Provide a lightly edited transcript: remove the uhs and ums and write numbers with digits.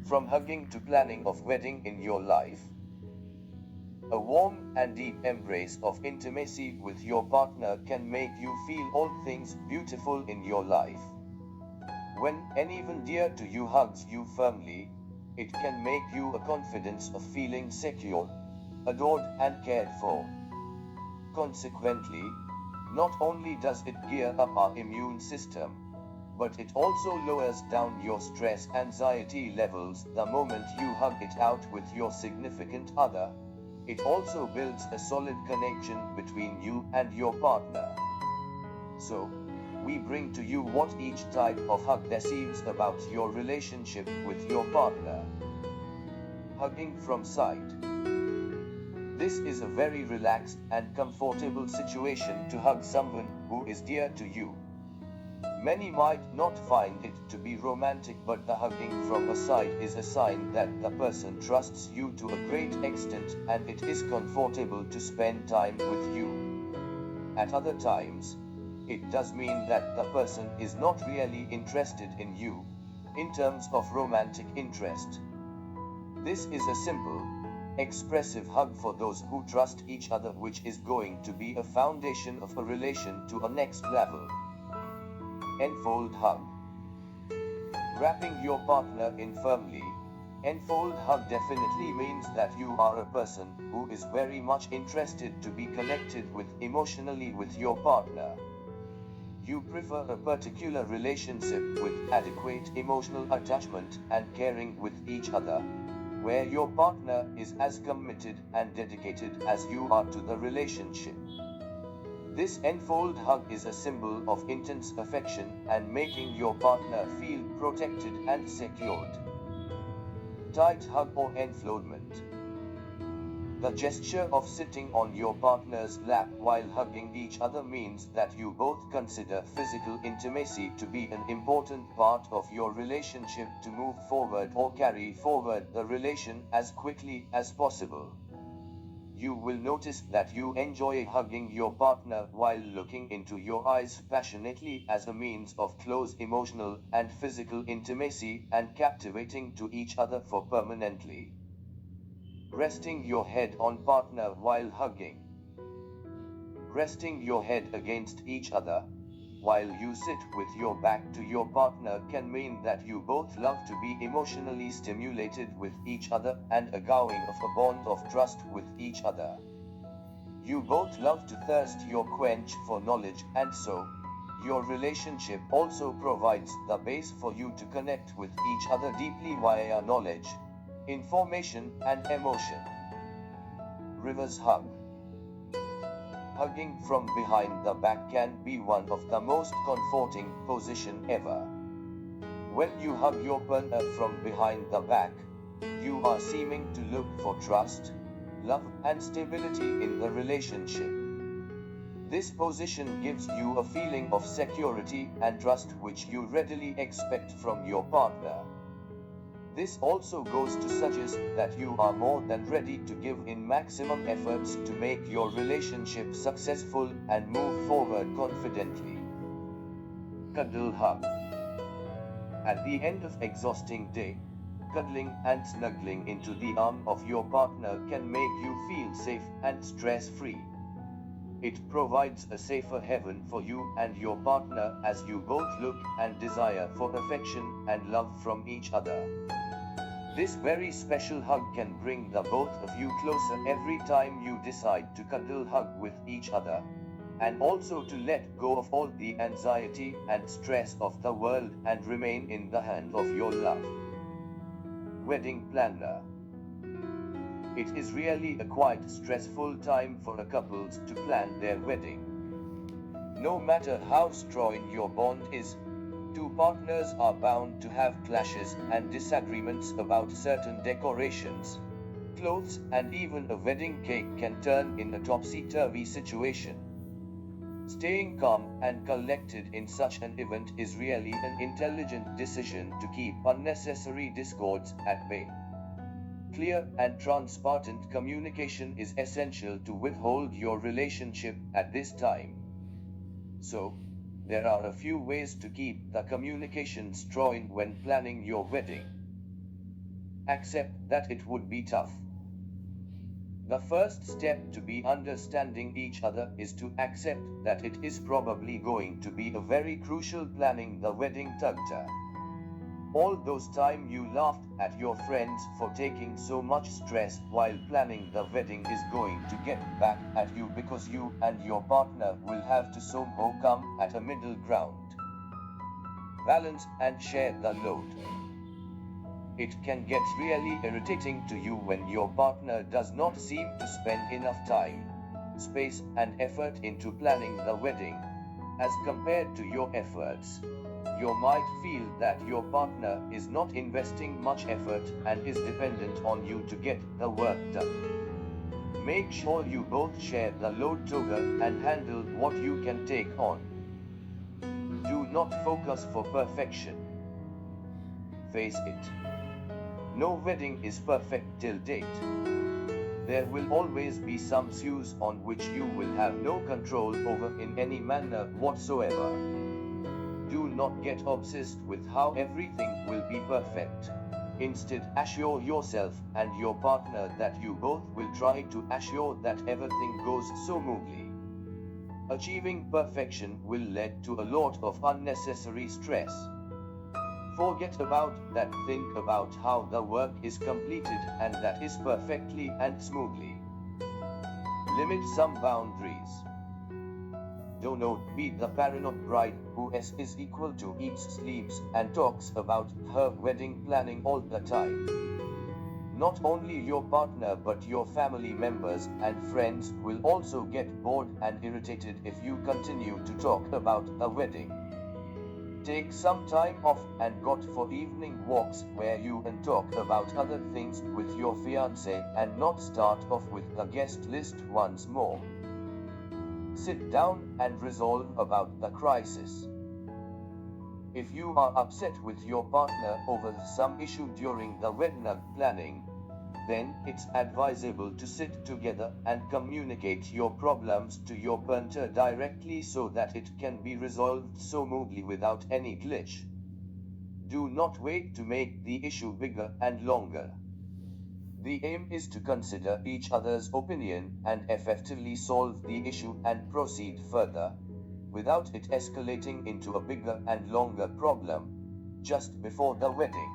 From hugging to planning of wedding in your life. A warm and deep embrace of intimacy with your partner can make you feel all things beautiful in your life. When anyone dear to you hugs you firmly, it can make you a confidence of feeling secure, adored and cared for. Consequently, not only does it gear up our immune system, but it also lowers down your stress anxiety levels the moment you hug it out with your significant other. It also builds a solid connection between you and your partner. So, we bring to you what each type of hug deceives about your relationship with your partner. Hugging from side. This is a very relaxed and comfortable situation to hug someone who is dear to you. Many might not find it to be romantic, but the hugging from a side is a sign that the person trusts you to a great extent and it is comfortable to spend time with you. At other times, it does mean that the person is not really interested in you, in terms of romantic interest. This is a simple, expressive hug for those who trust each other, which is going to be a foundation of a relation to a next level. Enfold hug. Wrapping your partner in firmly. Enfold hug definitely means that you are a person who is very much interested to be connected with emotionally with your partner. You prefer a particular relationship with adequate emotional attachment and caring with each other, where your partner is as committed and dedicated as you are to the relationship. This enfold hug is a symbol of intense affection and making your partner feel protected and secured. Tight hug or enfoldment. The gesture of sitting on your partner's lap while hugging each other means that you both consider physical intimacy to be an important part of your relationship to move forward or carry forward the relation as quickly as possible. You will notice that you enjoy hugging your partner while looking into your eyes passionately as a means of close emotional and physical intimacy and captivating to each other for permanently. Resting your head on partner while hugging. Resting your head against each other while you sit with your back to your partner can mean that you both love to be emotionally stimulated with each other and a going of a bond of trust with each other. You both love to thirst your quench for knowledge, and so, your relationship also provides the base for you to connect with each other deeply via knowledge, information and emotion. Reverse hug. Hugging from behind the back can be one of the most comforting position ever. When you hug your partner from behind the back, you are seeming to look for trust, love and stability in the relationship. This position gives you a feeling of security and trust which you readily expect from your partner. This also goes to suggest that you are more than ready to give in maximum efforts to make your relationship successful and move forward confidently. Cuddle hug. At the end of exhausting day, cuddling and snuggling into the arm of your partner can make you feel safe and stress-free. It provides a safer heaven for you and your partner as you both look and desire for affection and love from each other. This very special hug can bring the both of you closer every time you decide to cuddle hug with each other, and also to let go of all the anxiety and stress of the world and remain in the hand of your love. Wedding planner. It is really a quite stressful time for a couples to plan their wedding. No matter how strong your bond is, two partners are bound to have clashes and disagreements about certain decorations, clothes, and even a wedding cake can turn in a topsy-turvy situation. Staying calm and collected in such an event is really an intelligent decision to keep unnecessary discords at bay. Clear and transparent communication is essential to withhold your relationship at this time. So, there are a few ways to keep the communication strong when planning your wedding. accept that it would be tough. The first step to be understanding each other is to accept that it is probably going to be a very crucial planning the wedding tugta. All those time you laughed at your friends for taking so much stress while planning the wedding is going to get back at you because you and your partner will have to somehow come at a middle ground. Balance and share the load. It can get really irritating to you when your partner does not seem to spend enough time, space, and effort into planning the wedding, as compared to your efforts. You might feel that your partner is not investing much effort and is dependent on you to get the work done. Make sure you both share the load together and handle what you can take on. Do not focus for perfection. Face it. No wedding is perfect till date. There will always be some issues on which you will have no control over in any manner whatsoever. Do not get obsessed with how everything will be perfect. Instead, assure yourself and your partner that you both will try to assure that everything goes smoothly. Achieving perfection will lead to a lot of unnecessary stress. Forget about that, think about how the work is completed and that is perfectly and smoothly. Limit some boundaries. Do not be the paranoid bride who is equal to eats, sleeps, and talks about her wedding planning all the time. Not only your partner but your family members and friends will also get bored and irritated if you continue to talk about a wedding. Take some time off and go for evening walks where you can talk about other things with your fiancé and not start off with the guest list once more. Sit down and resolve about the crisis. If you are upset with your partner over some issue during the wedding planning, then it's advisable to sit together and communicate your problems to your partner directly so that it can be resolved smoothly without any glitch. Do not wait to make the issue bigger and longer. The aim is to consider each other's opinion and effectively solve the issue and proceed further, without it escalating into a bigger and longer problem, just before the wedding.